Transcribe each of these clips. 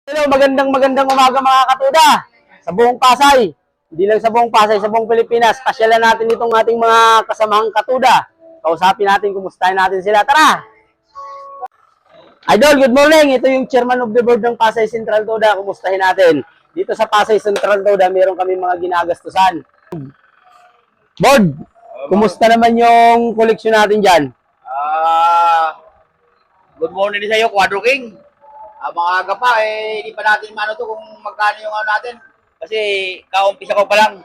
Hello, magandang umaga mga katuda. Sa buong Pasay, hindi lang sa buong Pasay, sa buong Pilipinas, pasyalan natin itong ating mga kasamahang katuda. Kausapin natin, kumustahin natin sila. Tara! Idol, good morning. Ito yung chairman of the board ng Pasay Central Toda. Kumustahin natin. Dito sa Pasay Central Toda, meron kami mga ginagastusan. Board, kumusta naman yung koleksyon natin dyan? Good morning din sa iyo, Quadro King. Maaga pa, hindi pa natin maano to kung magkano yung ano natin. Kasi kaumpisa ko pa lang.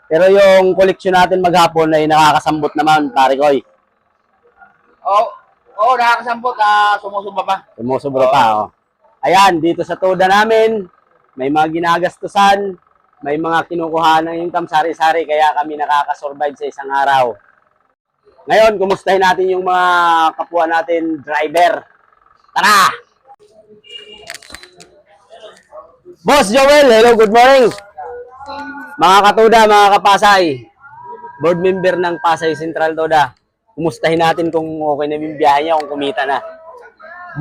Pero yung koleksyon natin maghapon ay nakakasambot naman, pare Koy. Oo, nakakasambot, sumusumba pa. Sumusobra pa, oh. Ayan, dito sa Toda namin, may mga ginagastusan, may mga kinukuha ng income sari-sari, kaya kami nakakasurvive sa isang araw. Ngayon, kumustahin natin yung mga kapwa natin driver. Tara! Boss Joel, hello, good morning. Mga katuda, mga kapasay, board member ng Pasay Central Toda. Kumustahin natin kung okay na yung biyahe niya, kung kumita na.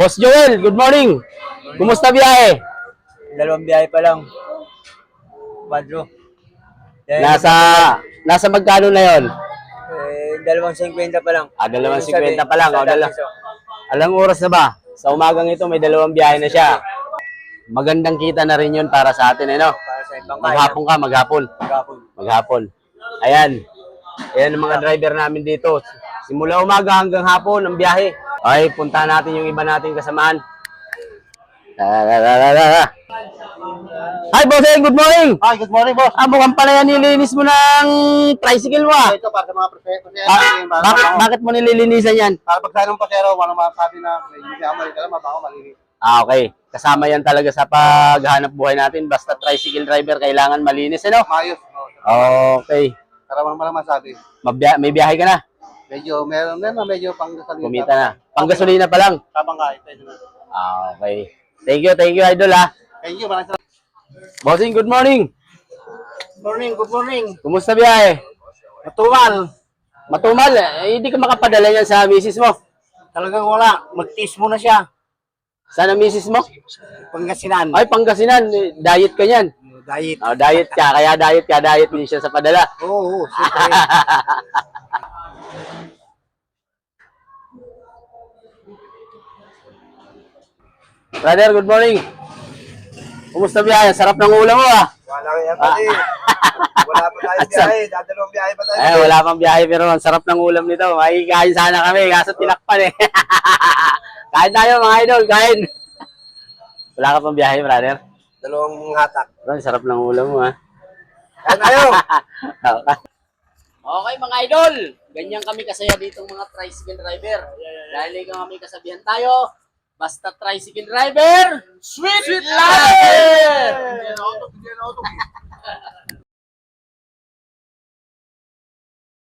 Boss Joel, good morning. Kumusta biyahe? Dalawang biyahe pa lang. Quadro. Nasa magkano na yon? 2.50 pa lang. 2.50 pa lang. Alang oras na ba? Sa umagang ito, may 2 biyahe na siya. Magandang kita na rin yun para sa atin, no? Para sa ibang Maghapon ka, maghapon. Maghapon. Ayan. Ayan ang mga driver namin dito. Simula umaga hanggang hapon ang biyahe. Okay, puntahan natin yung iba nating kasamahan. Hi, bossing! Good morning! Hi, good morning, boss. Mukhang pala yan nililinis mo ng tricycle mo, ah. Ito para sa mga proseso. Bakit mo nililinisan yan? Para pag sa ng pasero, wala masabi na may amali ka lang, mabaho, malinis. Okay. Kasama yan talaga sa paghanap buhay natin. Basta tricycle driver, kailangan malinis, ano? Maayos. Okay. Para walang masabi. May biyahe ka na? Medyo, meron na, medyo pang gasolina. Kumita na. Panggasolina pa lang? Tabang ka, ito na. Okay. Thank you, idol, ha. Thank you, maraming salamat. Bossing, good morning. Good morning. Kumusta biyahe? Matumal. Matumal, hindi ka makapadala yan sa misis mo. Talagang wala. Mag-tease muna siya. Sana misis mo? Pangasinan. Ay, Pangasinan. Diet ka yan. Diet. Oh, diet ka. Kaya diet din siya sa padala. Oo, siyempre. Brother, good morning. Kumusta biyahe? Sarap ng ulam mo, ah. Wala kaya pati. Wala pa tayo biyahe. Dadalawang biyahe pa tayo. Wala pang biyahe pero ang sarap ng ulam nito. Makikain sana kami, kaso tinakpan eh. Kain tayo mga idol, kain. Wala ka pang biyahe, brother? Dalawang hatak. Ang sarap ng ulam mo, ha. Kain tayo. Okay mga idol, ganyan kami kasaya ditong mga tricycle driver. Dahil ikaw kami kasabihan tayo, basta tricycle driver, sweet life!